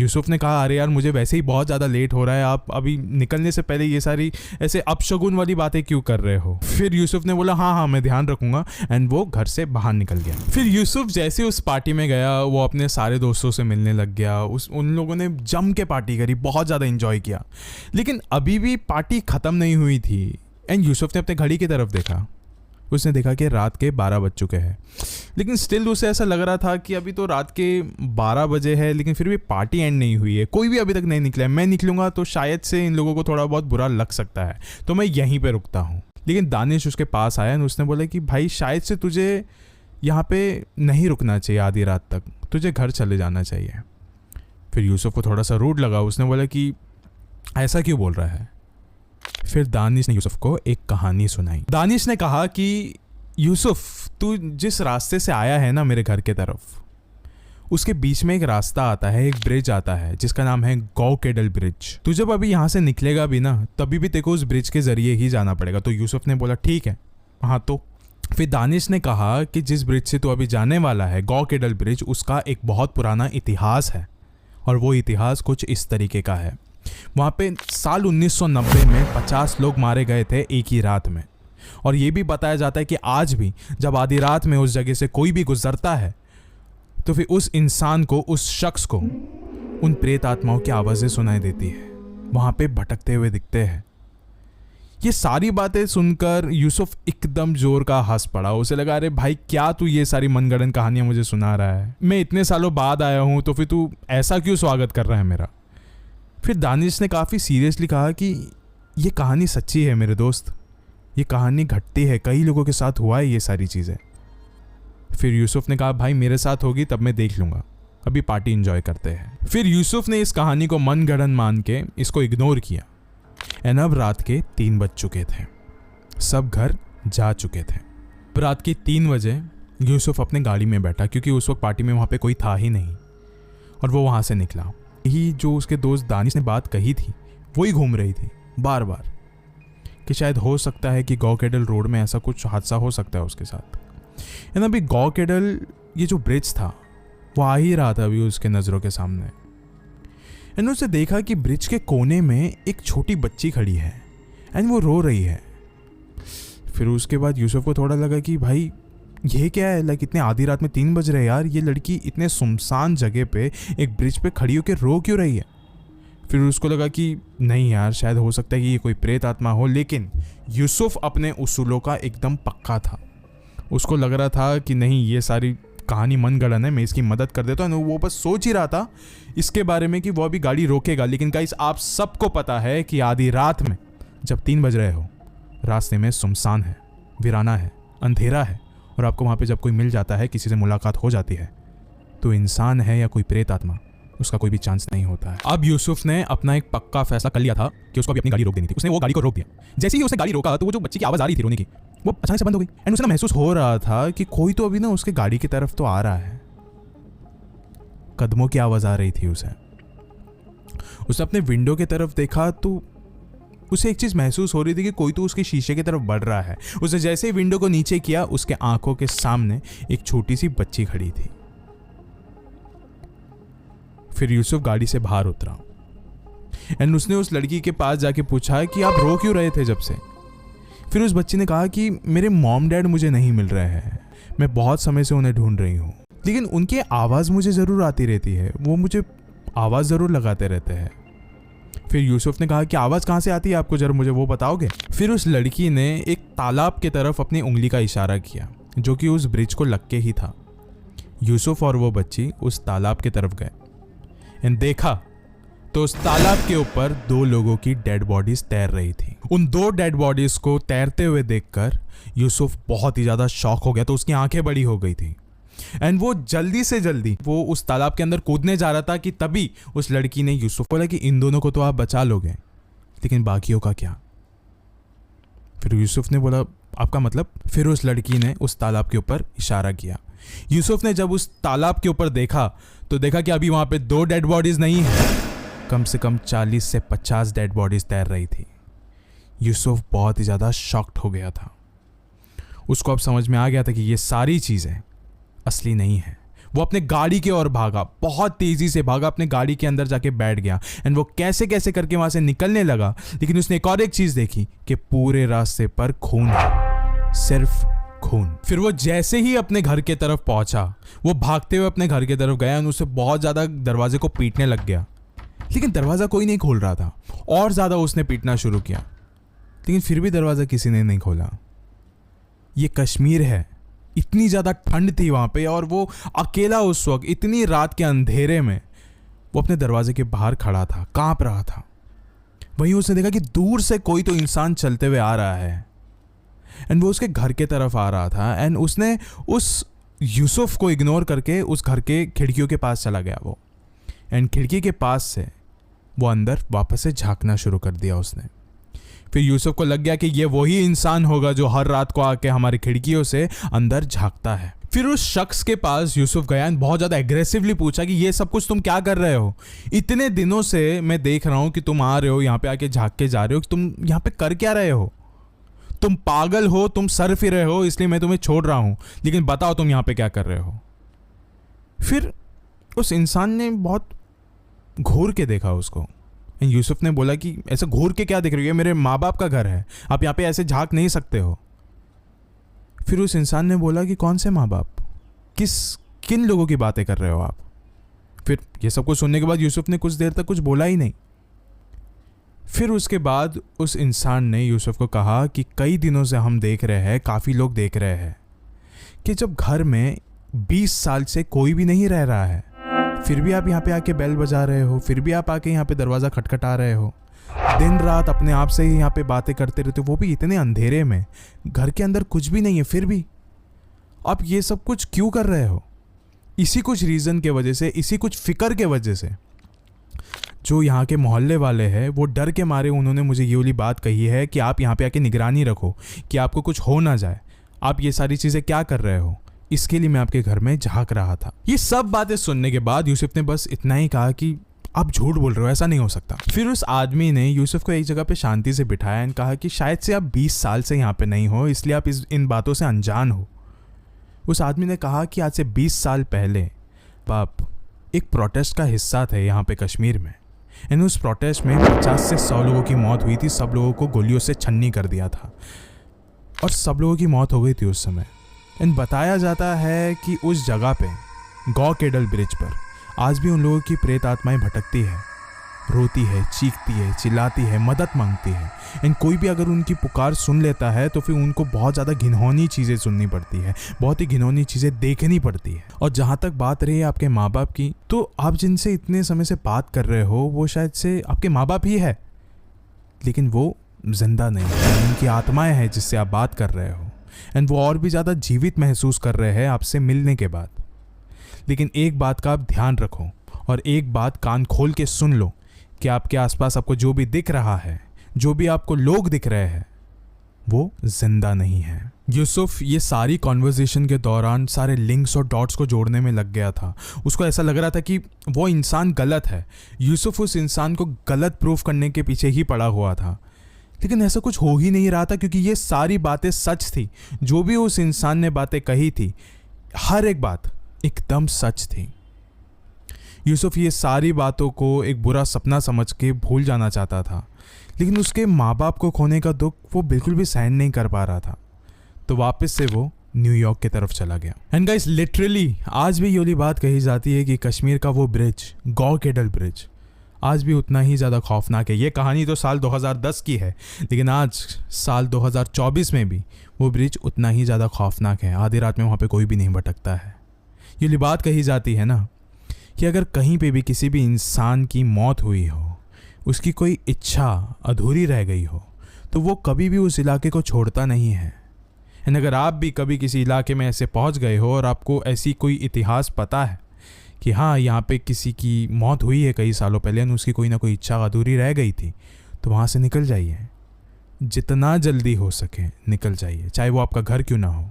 यूसुफ ने कहा अरे यार मुझे वैसे ही बहुत ज़्यादा लेट हो रहा है, आप अभी निकलने से पहले ये सारी ऐसे अपशगुन वाली बातें क्यों कर रहे हो। फिर यूसुफ ने बोला हाँ मैं ध्यान रखूंगा, एंड वो घर से बाहर निकल गया। फिर यूसुफ जैसे उस पार्टी में गया वो अपने सारे दोस्तों से मिलने लग गया। उन लोगों ने जम के पार्टी करी, बहुत ज़्यादा इंजॉय किया, लेकिन अभी भी पार्टी ख़त्म नहीं हुई थी। एंड यूसुफ ने अपने घड़ी की तरफ देखा, उसने देखा कि रात के 12 बज चुके हैं, लेकिन स्टिल उसे ऐसा लग रहा था कि अभी तो रात के 12 बजे है, लेकिन फिर भी पार्टी एंड नहीं हुई है, कोई भी अभी तक नहीं निकला है। मैं निकलूंगा तो शायद से इन लोगों को थोड़ा बहुत बुरा लग सकता है, तो मैं यहीं पे रुकता हूँ। लेकिन दानिश उसके पास आया और उसने बोला कि भाई शायद से तुझे यहाँ पे नहीं रुकना चाहिए आधी रात तक, तुझे घर चले जाना चाहिए। फिर यूसुफ को थोड़ा सा रूड लगा, उसने बोला कि ऐसा क्यों बोल रहा है। फिर दानिश ने यूसुफ को एक कहानी सुनाई। दानिश ने कहा कि यूसुफ तू जिस रास्ते से आया है ना मेरे घर के तरफ, उसके बीच में एक रास्ता आता है, एक ब्रिज आता है जिसका नाम है गौकेडल ब्रिज। तू जब अभी यहाँ से निकलेगा भी ना तभी भी तेको उस ब्रिज के जरिए ही जाना पड़ेगा। तो यूसुफ ने बोला ठीक है हाँ। तो फिर दानिश ने कहा कि जिस ब्रिज से तू अभी जाने वाला है गौकेडल ब्रिज, उसका एक बहुत पुराना इतिहास है, और वो इतिहास कुछ इस तरीके का है। वहाँ पे साल 1990 में 50 लोग मारे गए थे एक ही रात में, और ये भी बताया जाता है कि आज भी जब आधी रात में उस जगह से कोई भी गुजरता है तो फिर उस इंसान को, उस शख्स को उन प्रेत आत्माओं की आवाज़ें सुनाई देती है, वहाँ पे भटकते हुए दिखते हैं। ये सारी बातें सुनकर यूसुफ एकदम जोर का हंस पड़ा। उसे लगा अरे भाई क्या तू ये सारी मनगढ़ंत कहानियाँ मुझे सुना रहा है, मैं इतने सालों बाद आया हूँ तो फिर तू ऐसा क्यों स्वागत कर रहा है मेरा। फिर दानिश ने काफ़ी सीरियसली कहा कि ये कहानी सच्ची है मेरे दोस्त, ये कहानी घटती है, कई लोगों के साथ हुआ है ये सारी चीज़ें। फिर यूसुफ ने कहा भाई मेरे साथ होगी तब मैं देख लूँगा, अभी पार्टी एंजॉय करते हैं। फिर यूसुफ ने इस कहानी को मनगढ़ंत मान के इसको इग्नोर किया। एंड अब रात के 3 बज चुके थे, सब घर जा चुके थे। रात के 3 बजे यूसुफ अपने गाड़ी में बैठा, क्योंकि उस वक्त पार्टी में वहाँ पे कोई था ही नहीं, और वो वहाँ से निकला। यही जो उसके दोस्त दानिश ने बात कही थी वही घूम रही थी बार बार, कि शायद हो सकता है कि गौकेडल रोड में ऐसा कुछ हादसा हो सकता है उसके साथ। एंड अभी गौकेडल ये जो ब्रिज था वो आ ही रहा था अभी उसके नज़रों के सामने। एंड उसने देखा कि ब्रिज के कोने में एक छोटी बच्ची खड़ी है एंड वो रो रही है। फिर उसके बाद यूसुफ को थोड़ा लगा कि भाई ये क्या है, लाइक इतने आधी रात में 3 बज रहे यार, ये लड़की इतने सुनसान जगह पे एक ब्रिज पे खड़ी होकर रो क्यों रही है। फिर उसको लगा कि नहीं यार शायद हो सकता है कि ये कोई प्रेत आत्मा हो, लेकिन यूसुफ अपने उसूलों का एकदम पक्का था। उसको लग रहा था कि नहीं ये सारी कहानी मनगढ़ंत है, मैं इसकी मदद कर देता हूँ। वो बस सोच ही रहा था इसके बारे में कि वो अभी गाड़ी रोकेगा। लेकिन गाइस आप सबको पता है कि आधी रात में जब 3 बज रहे हो, रास्ते में सुनसान है, वीराना है, अंधेरा है, और आपको वहाँ पे जब कोई मिल जाता है, किसी से मुलाकात हो जाती है, तो इंसान है या कोई प्रेत आत्मा, उसका कोई भी चांस नहीं होता है। अब यूसुफ ने अपना एक पक्का फैसला कर लिया था कि उसको अभी अपनी गाड़ी रोक देनी थी। उसने वो गाड़ी को रोक दिया। जैसे ही उसने गाड़ी रोका तो वो जो बच्ची की आवाज़ आ रही थी रोने की, वो अचानक से बंद हो गई। एंड उसे ना महसूस हो रहा था कि कोई तो अभी ना उसके गाड़ी की तरफ तो आ रहा है। कदमों की आवाज़ आ रही थी उसे। उसने अपने विंडो की तरफ देखा तो उसे एक चीज़ महसूस हो रही थी कि कोई तो उसके शीशे की तरफ बढ़ रहा है। उसने जैसे ही विंडो को नीचे किया, उसके आंखों के सामने एक छोटी सी बच्ची खड़ी थी। फिर यूसुफ गाड़ी से बाहर उतरा एंड उसने उस लड़की के पास जाके पूछा कि आप रो क्यों रहे थे जब से। फिर उस बच्ची ने कहा कि मेरे मॉम डैड मुझे नहीं मिल रहे हैं, मैं बहुत समय से उन्हें ढूंढ रही हूँ, लेकिन उनकी आवाज़ मुझे ज़रूर आती रहती है, वो मुझे आवाज़ ज़रूर लगाते रहते हैं। फिर यूसुफ ने कहा कि आवाज़ कहाँ से आती है आपको, जरा मुझे वो बताओगे। फिर उस लड़की ने एक तालाब की तरफ अपनी उंगली का इशारा किया जो कि उस ब्रिज को लग के ही था। यूसुफ और वो बच्ची उस तालाब की तरफ गए एंड देखा तो उस तालाब के ऊपर 2 लोगों की डेड बॉडीज तैर रही थी। उन 2 डेड बॉडीज को तैरते हुए देखकर यूसुफ बहुत ही ज़्यादा शॉक हो गया, तो उसकी आंखें बड़ी हो गई थी एंड वो जल्दी से जल्दी वो उस तालाब के अंदर कूदने जा रहा था कि तभी उस लड़की ने यूसुफ को बोला कि इन दोनों को तो आप बचा लोगे, लेकिन बाकियों का क्या। फिर यूसुफ ने बोला आपका मतलब। फिर उस लड़की ने उस तालाब के ऊपर इशारा किया। यूसुफ ने जब उस तालाब के ऊपर देखा तो देखा कि अभी वहां पे 2 डेड बॉडीज नहीं है, कम से कम 40 से 50 डेड बॉडीज तैर रही थी। यूसुफ बहुत ही ज़्यादा शॉक्ड हो गया था। उसको अब समझ में आ गया था कि ये सारी चीज़ें असली नहीं है, वो अपने गाड़ी की ओर भागा, बहुत तेजी से भागा, अपने गाड़ी के अंदर जाके बैठ गया एंड वो कैसे कैसे करके वहां से निकलने लगा। लेकिन उसने एक और एक चीज देखी कि पूरे रास्ते पर खून है, सिर्फ खून। फिर वो जैसे ही अपने घर के तरफ पहुंचा, वो भागते हुए अपने घर की तरफ गया और उससे बहुत ज्यादा दरवाजे को पीटने लग गया। लेकिन दरवाजा कोई नहीं खोल रहा था, और ज्यादा उसने पीटना शुरू किया, लेकिन फिर भी दरवाजा किसी ने नहीं खोला। ये कश्मीर है, इतनी ज्यादा ठंड थी वहां पे और वो अकेला उस वक्त इतनी रात के अंधेरे में वो अपने दरवाजे के बाहर खड़ा था, कांप रहा था। वहीं उसने देखा कि दूर से कोई तो इंसान चलते हुए आ रहा है एंड वो उसके घर के तरफ आ रहा था एंड उसने उस यूसुफ को इग्नोर करके उस घर के खिड़कियों के पास चला गया वो, एंड खिड़की के पास से वो अंदर वापस से झांकना शुरू कर दिया उसने। फिर यूसुफ को लग गया कि ये वही इंसान होगा जो हर रात को आके हमारी खिड़कियों से अंदर झांकता है। फिर उस शख्स के पास यूसुफ गया और बहुत ज़्यादा एग्रेसिवली पूछा कि ये सब कुछ तुम क्या कर रहे हो? इतने दिनों से मैं देख रहा हूँ कि तुम आ रहे हो यहाँ पे, आके झांक के जा रहे हो, तुम यहाँ पे कर क्या रहे हो? तुम पागल हो, तुम सर फिरे हो, इसलिए मैं तुम्हें छोड़ रहा हूँ, लेकिन बताओ तुम यहाँ पे क्या कर रहे हो? फिर उस इंसान ने बहुत घूर के देखा उसको। यूसुफ ने बोला कि ऐसा घूर के क्या देख रही है, मेरे माँ बाप का घर है, आप यहाँ पे ऐसे झांक नहीं सकते हो। फिर उस इंसान ने बोला कि कौन से माँ बाप, किन लोगों की बातें कर रहे हो आप? फिर ये सब कुछ सुनने के बाद यूसुफ ने कुछ देर तक कुछ बोला ही नहीं। फिर उसके बाद उस इंसान ने यूसुफ को कहा कि कई दिनों से हम देख रहे हैं, काफ़ी लोग देख रहे हैं कि जब घर में 20 साल से कोई भी नहीं रह रहा है, फिर भी आप यहाँ पे आके बेल बजा रहे हो, फिर भी आप आके यहाँ पे दरवाज़ा खटखटा रहे हो, दिन रात अपने आप से ही यहाँ पे बातें करते रहते हो, वो भी इतने अंधेरे में, घर के अंदर कुछ भी नहीं है, फिर भी आप ये सब कुछ क्यों कर रहे हो? इसी कुछ रीज़न के वजह से, इसी कुछ फिक्र के वजह से जो यहाँ के मोहल्ले वाले हैं वो डर के मारे उन्होंने मुझे ये वाली बात कही है कि आप यहाँ पे आके निगरानी रखो कि आपको कुछ हो ना जाए। आप ये सारी चीज़ें क्या कर रहे हो, इसके लिए मैं आपके घर में झांक रहा था। ये सब बातें सुनने के बाद यूसुफ ने बस इतना ही कहा कि आप झूठ बोल रहे हो, ऐसा नहीं हो सकता। फिर उस आदमी ने यूसुफ को एक जगह पे शांति से बिठाया और कहा कि शायद से आप 20 साल से यहाँ पे नहीं हो, इसलिए आप इन बातों से अनजान हो। उस आदमी ने कहा कि आज से 20 साल पहले आप एक प्रोटेस्ट का हिस्सा थे यहाँ पे कश्मीर में, एंड उस प्रोटेस्ट में 50 से 100 लोगों की मौत हुई थी। सब लोगों को गोलियों से छन्नी कर दिया था और सब लोगों की मौत हो गई थी उस समय। एंड बताया जाता है कि उस जगह पे गौ केडल ब्रिज पर आज भी उन लोगों की प्रेत आत्माएं भटकती है, रोती है, चीखती है, चिल्लाती है, मदद मांगती है। एंड कोई भी अगर उनकी पुकार सुन लेता है तो फिर उनको बहुत ज़्यादा घिनौनी चीज़ें सुननी पड़ती है, बहुत ही घिनौनी चीज़ें देखनी पड़ती है। और जहाँ तक बात रही है आपके माँ बाप की, तो आप जिनसे इतने समय से बात कर रहे हो वो शायद से आपके माँ बाप ही है, लेकिन वो जिंदा नहीं है, उनकी आत्माएं हैं जिससे आप बात कर रहे हो, एंड वो और भी ज़्यादा जीवित महसूस कर रहे हैं आपसे मिलने के बाद। लेकिन एक बात का आप ध्यान रखो और एक बात कान खोल के सुन लो कि आपके आसपास आपको जो भी दिख रहा है, जो भी आपको लोग दिख रहे हैं, वो जिंदा नहीं है। यूसुफ ये सारी कॉन्वर्सेशन के दौरान सारे लिंक्स और डॉट्स को जोड़ने में लग गया था। उसको ऐसा लग रहा था कि वो इंसान गलत है, यूसुफ उस इंसान को गलत प्रूफ करने के पीछे ही पड़ा हुआ था। लेकिन ऐसा कुछ हो ही नहीं रहा था, क्योंकि ये सारी बातें सच थी। जो भी उस इंसान ने बातें कही थी, हर एक बात एकदम सच थी। यूसुफ ये सारी बातों को एक बुरा सपना समझ के भूल जाना चाहता था, लेकिन उसके माँ बाप को खोने का दुख वो बिल्कुल भी सहन नहीं कर पा रहा था। तो वापस से वो न्यूयॉर्क की तरफ चला गया। एंड गाइस, लिटरली आज भी ये वाली बात कही जाती है कि कश्मीर का वो ब्रिज, गौ केडल ब्रिज, आज भी उतना ही ज़्यादा खौफनाक है। ये कहानी तो साल 2010 की है, लेकिन आज साल 2024 में भी वो ब्रिज उतना ही ज़्यादा खौफनाक है। आधी रात में वहाँ पे कोई भी नहीं भटकता है। ये वाली बात कही जाती है ना कि अगर कहीं पे भी किसी भी इंसान की मौत हुई हो, उसकी कोई इच्छा अधूरी रह गई हो, तो वो कभी भी उस इलाके को छोड़ता नहीं है। एंड अगर आप भी कभी किसी इलाके में ऐसे पहुंच गए हो और आपको ऐसी कोई इतिहास पता है कि हाँ यहाँ पे किसी की मौत हुई है कई सालों पहले और उसकी कोई ना कोई इच्छा अधूरी रह गई थी, तो वहाँ से निकल जाइए। जितना जल्दी हो सके निकल जाइए, चाहे वो आपका घर क्यों ना हो।